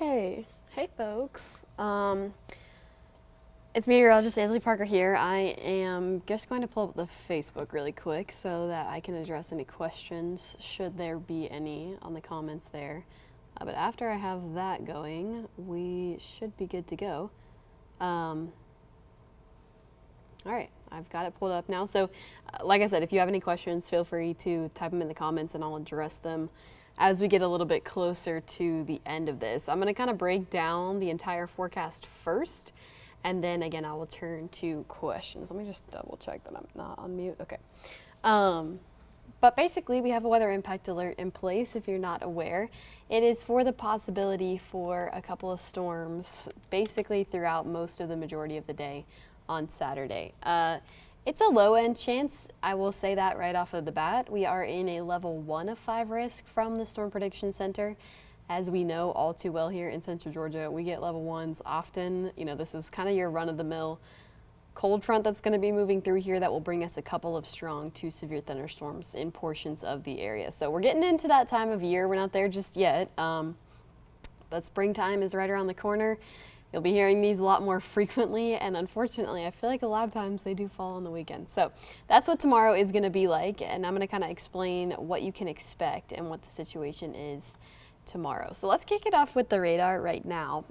Okay, hey folks. It's Meteorologist Ansley Parker here. I am just going to pull up the Facebook really quick so that I can address any questions, should there be any, on the comments there. But after I have that going, we should be good to go. All right, I've got it pulled up now. So, like I said, if you have any questions, feel free to type them in the comments and I'll address them as we get a little bit closer to the end of this. I'm going to kind of break down the entire forecast first, and then again I will turn to questions. Let me just double check that I'm not on mute. Okay. But basically we have a weather impact alert in place if you're not aware. It is for the possibility for a couple of storms basically throughout most of the majority of the day on Saturday. It's a low-end chance, I will say that right off of the bat. We are in a level 1 of 5 risk from the Storm Prediction Center. As we know all too well here in Central Georgia, we get level 1s often. You know, this is kind of your run-of-the-mill cold front that's going to be moving through here that will bring us a couple of strong to severe thunderstorms in portions of the area. So we're getting into that time of year. We're not there just yet, but springtime is right around the corner. You'll be hearing these a lot more frequently, and unfortunately, I feel like a lot of times they do fall on the weekend. So that's what tomorrow is going to be like, and I'm going to kind of explain what you can expect and what the situation is tomorrow. So let's kick it off with the radar right now,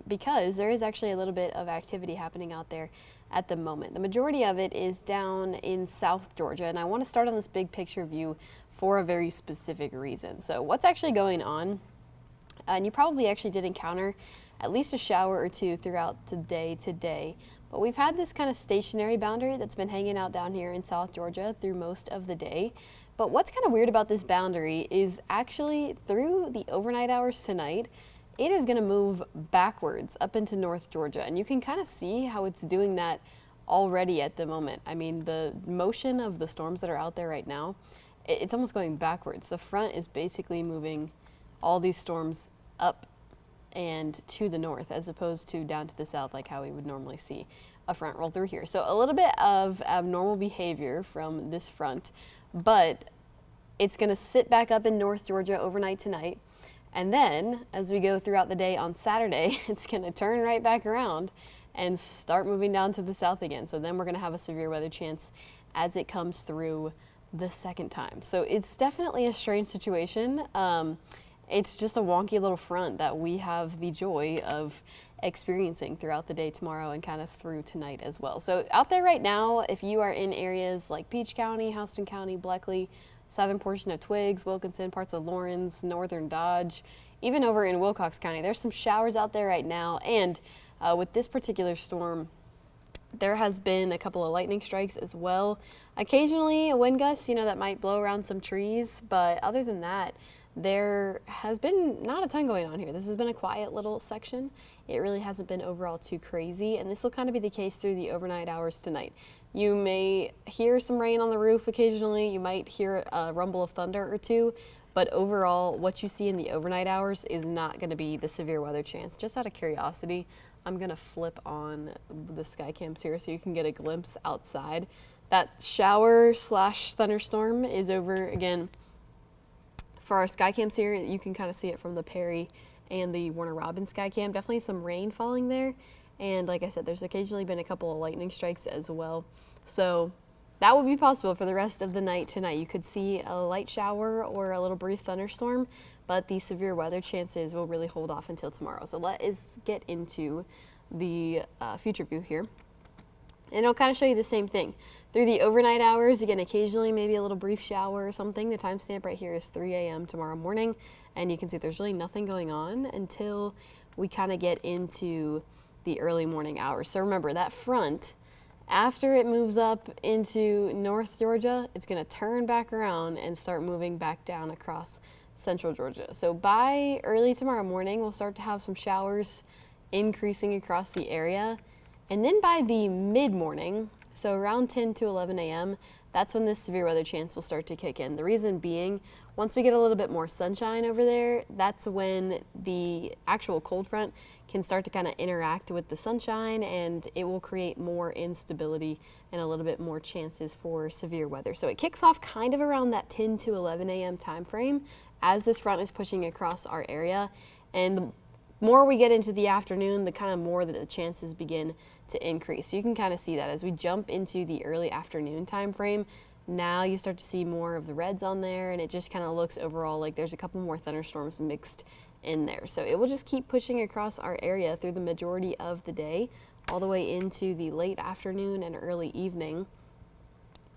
because there is actually a little bit of activity happening out there at the moment. The majority of it is down in South Georgia, and I want to start on this big picture view for a very specific reason. So what's actually going on, and you probably actually did encounter at least a shower or two throughout the day today. But we've had this kind of stationary boundary that's been hanging out down here in South Georgia through most of the day. But what's kind of weird about this boundary is actually through the overnight hours tonight, it is going to move backwards up into North Georgia. And you can kind of see how it's doing that already at the moment. I mean, the motion of the storms that are out there right now, it's almost going backwards. The front is basically moving all these storms up and to the north as opposed to down to the south like how we would normally see a front roll through here. So a little bit of abnormal behavior from this front, but it's going to sit back up in North Georgia overnight tonight. And then as we go throughout the day on Saturday, it's going to turn right back around and start moving down to the south again. So then we're going to have a severe weather chance as it comes through the second time. So it's definitely a strange situation. It's just a wonky little front that we have the joy of experiencing throughout the day tomorrow and kind of through tonight as well. So out there right now, if you are in areas like Peach County, Houston County, Bleckley, southern portion of Twiggs, Wilkinson, parts of Lawrence, northern Dodge, even over in Wilcox County, there's some showers out there right now. And with this particular storm, there has been a couple of lightning strikes as well. Occasionally a wind gust, that might blow around some trees, but other than that, there has been not a ton going on here. This has been a quiet little section. It really hasn't been overall too crazy, and this will kind of be the case through the overnight hours tonight. You may hear some rain on the roof occasionally. You might hear a rumble of thunder or two, but overall what you see in the overnight hours is not going to be the severe weather chance. Just out of curiosity, I'm going to flip on the sky cams here so you can get a glimpse outside. That shower slash thunderstorm is over again. For our sky cams here, you can kind of see it from the Perry and the Warner Robins sky cam. Definitely some rain falling there. And like I said, there's occasionally been a couple of lightning strikes as well. So that would be possible for the rest of the night tonight. You could see a light shower or a little brief thunderstorm, but the severe weather chances will really hold off until tomorrow. So let us get into the future view here. And it'll kind of show you the same thing. Through the overnight hours, again, occasionally maybe a little brief shower or something. The timestamp right here is 3 a.m. tomorrow morning. And you can see there's really nothing going on until we kind of get into the early morning hours. So remember, that front, after it moves up into North Georgia, it's going to turn back around and start moving back down across Central Georgia. So by early tomorrow morning, we'll start to have some showers increasing across the area. And then by the mid-morning, so around 10 to 11 a.m., that's when this severe weather chance will start to kick in. The reason being, once we get a little bit more sunshine over there, that's when the actual cold front can start to kind of interact with the sunshine, and it will create more instability and a little bit more chances for severe weather. So it kicks off kind of around that 10 to 11 a.m. time frame as this front is pushing across our area. And more we get into the afternoon, the kind of more that the chances begin to increase. So you can kind of see that as we jump into the early afternoon time frame. Now you start to see more of the reds on there, and it just kind of looks overall like there's a couple more thunderstorms mixed in there. So it will just keep pushing across our area through the majority of the day, all the way into the late afternoon and early evening.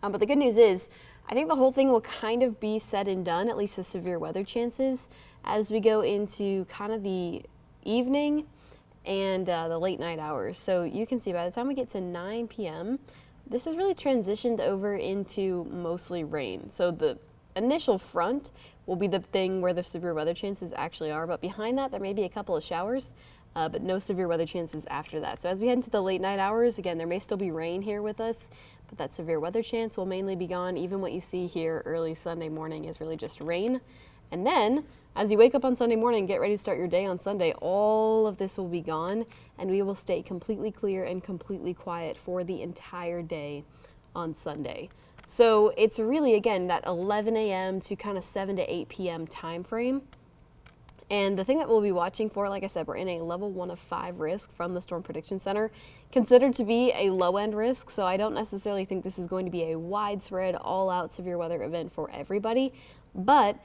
But the good news is, I think the whole thing will kind of be said and done, at least the severe weather chances, as we go into kind of the evening and the late night hours. So you can see by the time we get to 9 p.m., this has really transitioned over into mostly rain. So the initial front will be the thing where the severe weather chances actually are, but behind that there may be a couple of showers, but no severe weather chances after that. So as we head into the late night hours, again, there may still be rain here with us, but that severe weather chance will mainly be gone. Even what you see here early Sunday morning is really just rain. And then as you wake up on Sunday morning, get ready to start your day on Sunday, all of this will be gone, and we will stay completely clear and completely quiet for the entire day on Sunday. So it's really, again, that 11 a.m. to kind of 7 to 8 p.m. time frame. And the thing that we'll be watching for, like I said, we're in a level 1 of 5 risk from the Storm Prediction Center, considered to be a low-end risk, so I don't necessarily think this is going to be a widespread, all-out severe weather event for everybody. But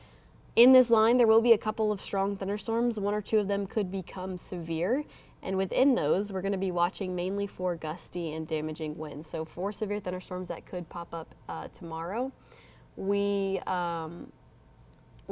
in this line, there will be a couple of strong thunderstorms. 1 or 2 of them could become severe, and within those, we're going to be watching mainly for gusty and damaging winds. So 4 severe thunderstorms that could pop up tomorrow. We'll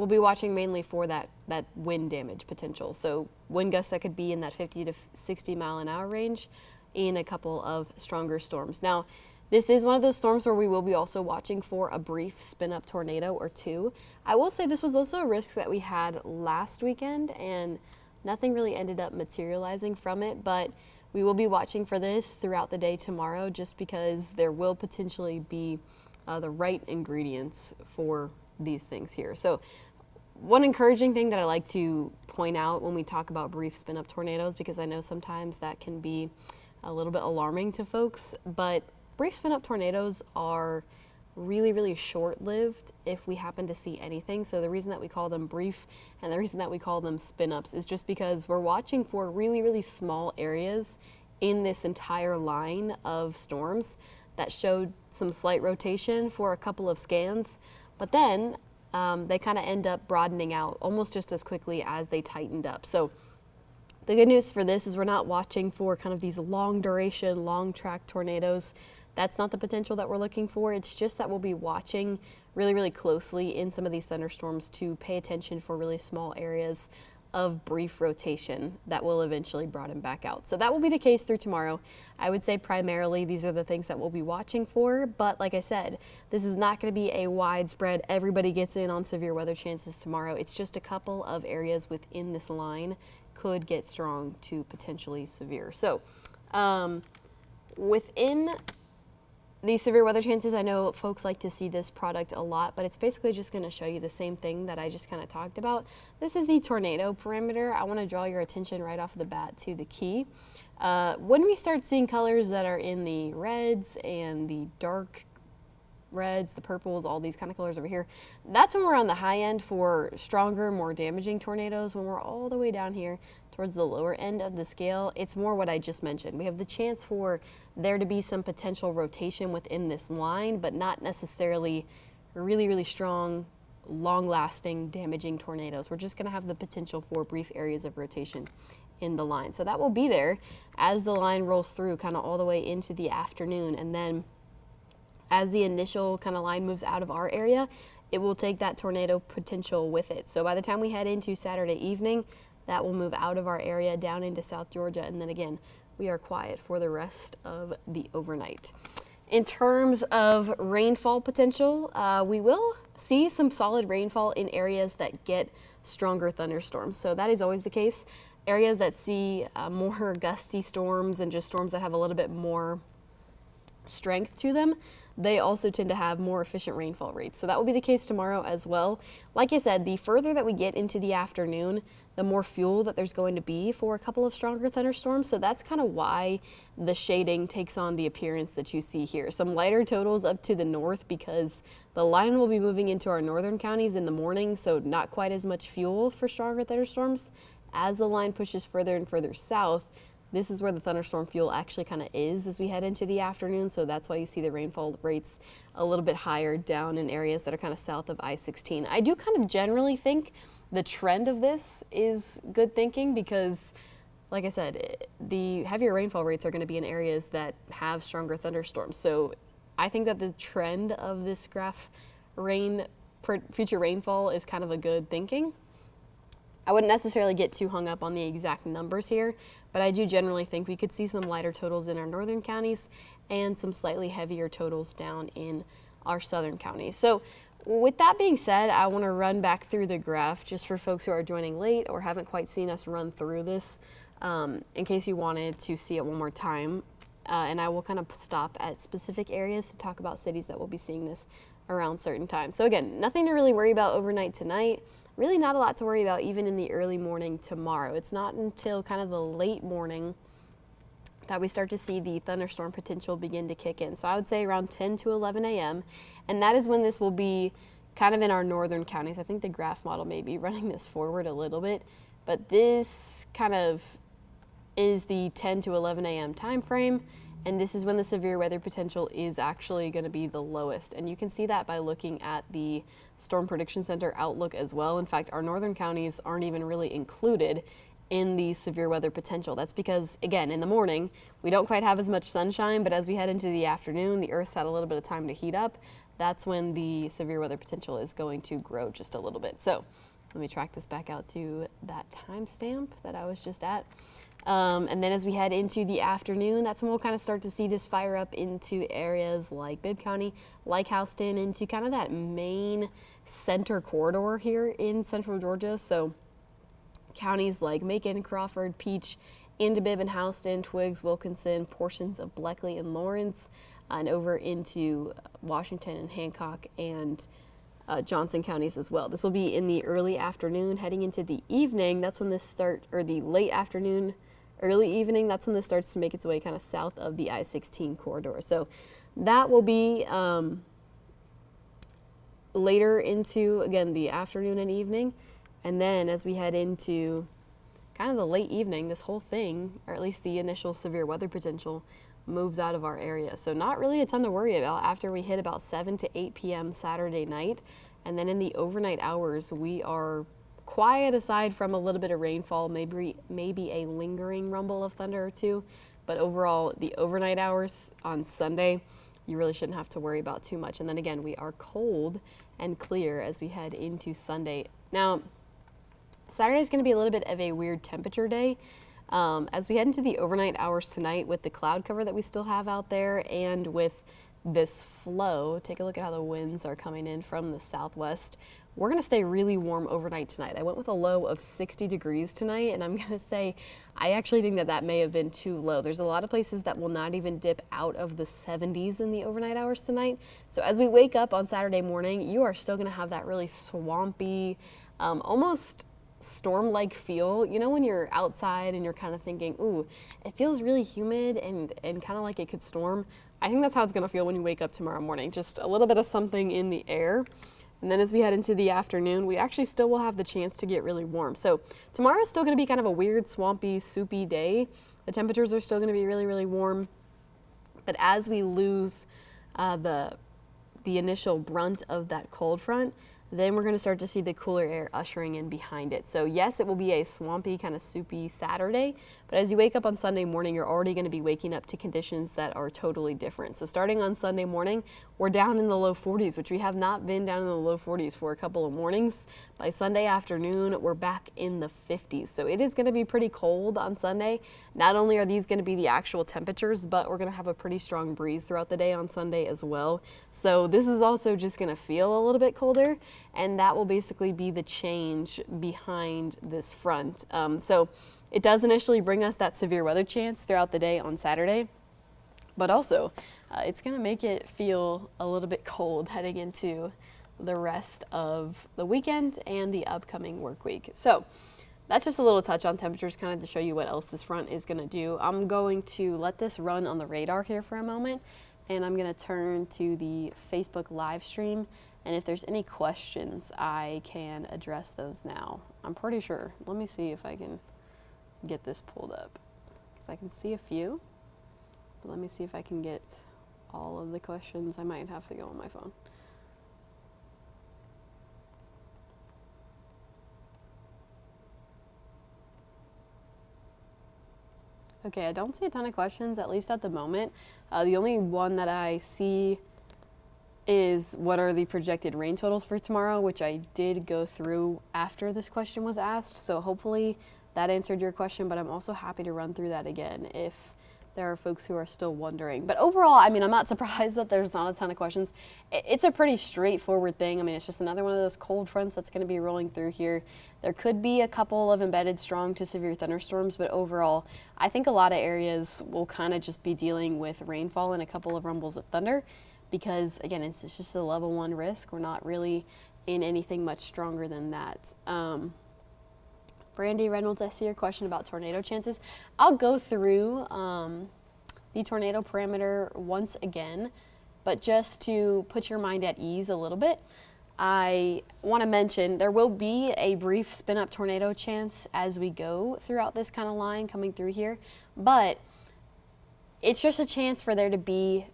be watching mainly for that wind damage potential. So wind gusts that could be in that 50 to 60 mile an hour range in a couple of stronger storms. Now, this is one of those storms where we will be also watching for a brief spin-up tornado or 2. I will say this was also a risk that we had last weekend, and nothing really ended up materializing from it, but we will be watching for this throughout the day tomorrow, just because there will potentially be the right ingredients for these things here. So one encouraging thing that I like to point out when we talk about brief spin-up tornadoes, because I know sometimes that can be a little bit alarming to folks, but brief spin-up tornadoes are really, really short-lived if we happen to see anything. So the reason that we call them brief and the reason that we call them spin-ups is just because we're watching for really, really small areas in this entire line of storms that showed some slight rotation for a couple of scans, but then they kind of end up broadening out almost just as quickly as they tightened up. So the good news for this is we're not watching for kind of these long duration, long track tornadoes. That's not the potential that we're looking for. It's just that we'll be watching really, really closely in some of these thunderstorms to pay attention for really small areas of brief rotation that will eventually broaden back out. So that will be the case through tomorrow. I would say primarily these are the things that we'll be watching for, but like I said, this is not going to be a widespread, everybody gets in on severe weather chances tomorrow. It's just a couple of areas within this line could get strong to potentially severe. So within these severe weather chances, I know folks like to see this product a lot, but it's basically just going to show you the same thing that I just kind of talked about. This is the tornado parameter. I want to draw your attention right off the bat to the key. When we start seeing colors that are in the reds and the dark reds, the purples, all these kind of colors over here, that's when we're on the high end for stronger, more damaging tornadoes. When we're all the way down here towards the lower end of the scale, it's more what I just mentioned. We have the chance for there to be some potential rotation within this line, but not necessarily really, really strong, long-lasting, damaging tornadoes. We're just going to have the potential for brief areas of rotation in the line. So that will be there as the line rolls through kind of all the way into the afternoon, and then as the initial kind of line moves out of our area, it will take that tornado potential with it. So by the time we head into Saturday evening, that will move out of our area down into South Georgia, and then again, we are quiet for the rest of the overnight. In terms of rainfall potential, we will see some solid rainfall in areas that get stronger thunderstorms. So that is always the case. Areas that see more gusty storms and just storms that have a little bit more strength to them, they also tend to have more efficient rainfall rates. So that will be the case tomorrow as well. Like I said, the further that we get into the afternoon, the more fuel that there's going to be for a couple of stronger thunderstorms. So that's kind of why the shading takes on the appearance that you see here. Some lighter totals up to the north because the line will be moving into our northern counties in the morning, so not quite as much fuel for stronger thunderstorms. as the line pushes further and further south, this is where the thunderstorm fuel actually kind of is as we head into the afternoon. So that's why you see the rainfall rates a little bit higher down in areas that are kind of south of I-16. I do kind of generally think the trend of this is good thinking because, like I said, the heavier rainfall rates are going to be in areas that have stronger thunderstorms. So I think that the trend of this graph future rainfall is kind of a good thinking. I wouldn't necessarily get too hung up on the exact numbers here, but I do generally think we could see some lighter totals in our northern counties and some slightly heavier totals down in our southern counties. So with that being said, I want to run back through the graph just for folks who are joining late or haven't quite seen us run through this, in case you wanted to see it one more time. And I will kind of stop at specific areas to talk about cities that will be seeing this around certain times. So again, nothing to really worry about overnight tonight. Really not a lot to worry about even in the early morning tomorrow. It's not until kind of the late morning that we start to see the thunderstorm potential begin to kick in. So I would say around 10 to 11 a.m. And that is when this will be kind of in our northern counties. I think the graph model may be running this forward a little bit, but this kind of is the 10 to 11 a.m. time frame. And this is when the severe weather potential is actually going to be the lowest. And you can see that by looking at the Storm Prediction Center outlook as well. In fact, our northern counties aren't even really included in the severe weather potential. That's because, again, in the morning, we don't quite have as much sunshine, but as we head into the afternoon, the Earth's had a little bit of time to heat up. That's when the severe weather potential is going to grow just a little bit. So let me track this back out to that timestamp that I was just at. And then as we head into the afternoon, that's when we'll kind of start to see this fire up into areas like Bibb County, like Houston, into kind of that main center corridor here in central Georgia. So counties like Macon, Crawford, Peach, into Bibb and Houston, Twiggs, Wilkinson, portions of Bleckley and Lawrence, and over into Washington and Hancock and Johnson counties as well. This will be in the early afternoon, heading into the evening. That's when this or the late afternoon, early evening, that's when this starts to make its way kind of south of the I-16 corridor. So that will be later into, again, the afternoon and evening. And then as we head into kind of the late evening, this whole thing, or at least the initial severe weather potential, moves out of our area. So not really a ton to worry about after we hit about 7 to 8 p.m. Saturday night. And then in the overnight hours, we are quiet aside from a little bit of rainfall, maybe a lingering rumble of thunder or two. But overall, the overnight hours on Sunday, you really shouldn't have to worry about too much. And then again, we are cold and clear as we head into Sunday. Now, Saturday is going to be a little bit of a weird temperature day. As we head into the overnight hours tonight with the cloud cover that we still have out there and with this flow, take a look at how the winds are coming in from the southwest. We're going to stay really warm overnight tonight. I went with a low of 60 degrees tonight, and I'm going to say I actually think that that may have been too low. There's a lot of places that will not even dip out of the 70s in the overnight hours tonight. So as we wake up on Saturday morning, you are still going to have that really swampy, almost storm-like feel. You know when you're outside and you're kind of thinking, ooh, it feels really humid and kind of like it could storm? I think that's how it's going to feel when you wake up tomorrow morning. Just a little bit of something in the air. And then as we head into the afternoon, we actually still will have the chance to get really warm. So tomorrow is still going to be kind of a weird, swampy, soupy day. The temperatures are still going to be really, really warm. But as we lose the initial brunt of that cold front, then we're going to start to see the cooler air ushering in behind it. So yes, it will be a swampy, kind of soupy Saturday, but as you wake up on Sunday morning, you're already going to be waking up to conditions that are totally different. So starting on Sunday morning, we're down in the low 40s, which we have not been down in the low 40s for a couple of mornings. By Sunday afternoon, we're back in the 50s. So it is going to be pretty cold on Sunday. Not only are these going to be the actual temperatures, but we're going to have a pretty strong breeze throughout the day on Sunday as well. So this is also just going to feel a little bit colder, and that will basically be the change behind this front. So it does initially bring us that severe weather chance throughout the day on Saturday, but also it's going to make it feel a little bit cold heading into the rest of the weekend and the upcoming work week. So that's just a little touch on temperatures, kind of to show you what else this front is going to do. I'm going to let this run on the radar here for a moment, and I'm going to turn to the Facebook live stream And if there's any questions, I can address those now. I'm pretty sure. Let me see if I can get this pulled up, because I can see a few. But let me see if I can get all of the questions. I might have to go on my phone. Okay, I don't see a ton of questions, at least at the moment. The only one that I see is what are the projected rain totals for tomorrow, which I did go through after this question was asked. So hopefully that answered your question, but I'm also happy to run through that again if there are folks who are still wondering. But overall, I mean, I'm not surprised that there's not a ton of questions. It's a pretty straightforward thing. I mean, it's just another one of those cold fronts that's going to be rolling through here. There could be a couple of embedded strong to severe thunderstorms, but overall, I think a lot of areas will kind of just be dealing with rainfall and a couple of rumbles of thunder because, again, it's just a level 1 risk. We're not really in anything much stronger than that. Brandy Reynolds, I see your question about tornado chances. I'll go through the tornado parameter once again, but just to put your mind at ease a little bit, I want to mention there will be a brief spin-up tornado chance as we go throughout this kind of line coming through here, but it's just a chance for there to be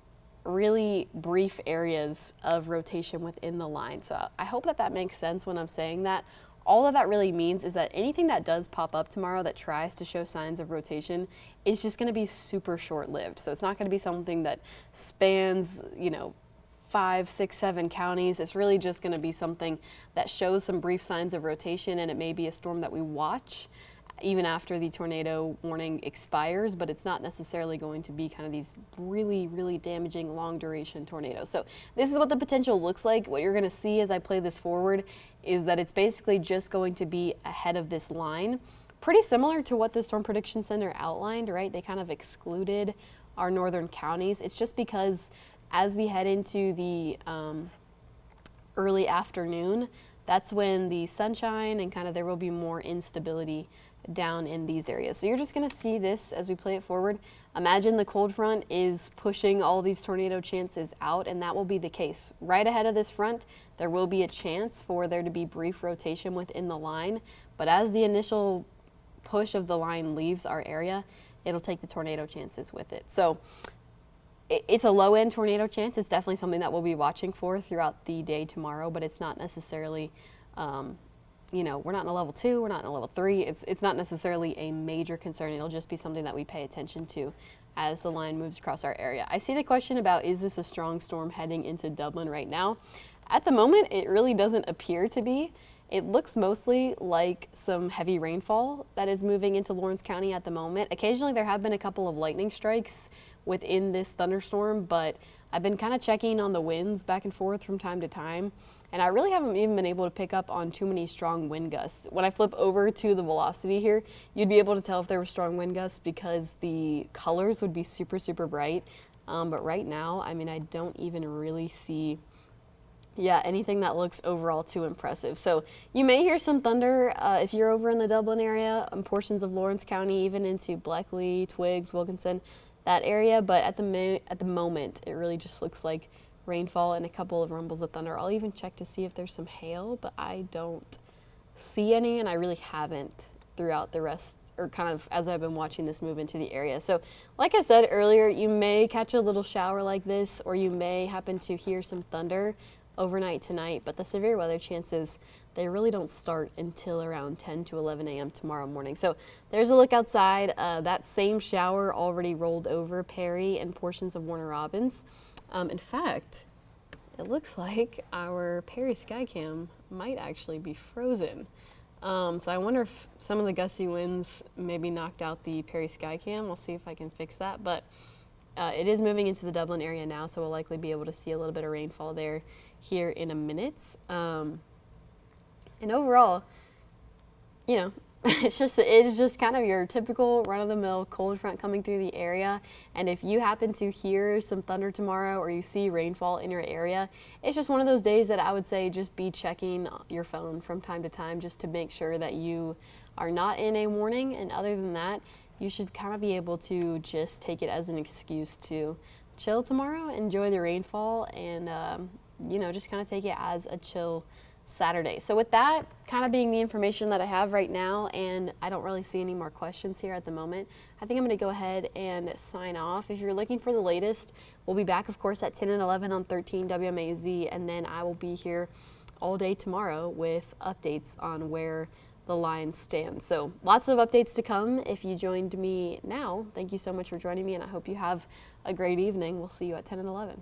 really brief areas of rotation within the line. So I hope that makes sense when I'm saying that. All of that really means is that anything that does pop up tomorrow that tries to show signs of rotation is just going to be super short-lived. So it's not going to be something that spans, 5, 6, 7 counties. It's really just going to be something that shows some brief signs of rotation, and it may be a storm that we watch even after the tornado warning expires, but it's not necessarily going to be kind of these really, really damaging long duration tornadoes. So this is what the potential looks like. What you're going to see as I play this forward is that it's basically just going to be ahead of this line. Pretty similar to what the Storm Prediction Center outlined, right? They kind of excluded our northern counties. It's just because as we head into the early afternoon, that's when the sunshine and kind of there will be more instability down in these areas. So you're just going to see this as we play it forward. Imagine the cold front is pushing all these tornado chances out, and that will be the case. Right ahead of this front, there will be a chance for there to be brief rotation within the line, but as the initial push of the line leaves our area, it'll take the tornado chances with it. So it's a low-end tornado chance. It's definitely something that we'll be watching for throughout the day tomorrow, but it's not necessarily we're not in a level 2, we're not in a level 3. It's not necessarily a major concern. It'll just be something that we pay attention to as the line moves across our area. I see the question about, is this a strong storm heading into Dublin right now? At the moment, it really doesn't appear to be. It looks mostly like some heavy rainfall that is moving into Lawrence County at the moment. Occasionally, there have been a couple of lightning strikes within this thunderstorm, but I've been kind of checking on the winds back and forth from time to time, and I really haven't even been able to pick up on too many strong wind gusts. When I flip over to the velocity here, you'd be able to tell if there were strong wind gusts because the colors would be super, super bright. But right now, I mean, I don't even really see anything that looks overall too impressive. So you may hear some thunder if you're over in the Dublin area, portions of Lawrence County, even into Bleckley, Twiggs, Wilkinson, that area, but at the moment, it really just looks like rainfall and a couple of rumbles of thunder. I'll even check to see if there's some hail, but I don't see any, and I really haven't throughout the rest, or kind of as I've been watching this move into the area. So like I said earlier, you may catch a little shower like this, or you may happen to hear some thunder overnight tonight, but the severe weather chances, they really don't start until around 10 to 11 a.m. tomorrow morning. So there's a look outside. That same shower already rolled over Perry and portions of Warner Robins. In fact, it looks like our Perry Skycam might actually be frozen. So I wonder if some of the gusty winds maybe knocked out the Perry Skycam. I'll see if I can fix that. But it is moving into the Dublin area now, so we'll likely be able to see a little bit of rainfall there here in a minute. And overall, it is just kind of your typical run-of-the-mill cold front coming through the area. And if you happen to hear some thunder tomorrow or you see rainfall in your area, it's just one of those days that I would say just be checking your phone from time to time just to make sure that you are not in a warning. And other than that, you should kind of be able to just take it as an excuse to chill tomorrow, enjoy the rainfall, and you know, just kind of take it as a chill Saturday. So with that kind of being the information that I have right now, and I don't really see any more questions here at the moment, I think I'm going to go ahead and sign off. If you're looking for the latest, we'll be back, of course, at 10 and 11 on 13 WMAZ, and then I will be here all day tomorrow with updates on where the line stands. So lots of updates to come. If you joined me now, thank you so much for joining me, and I hope you have a great evening. We'll see you at 10 and 11.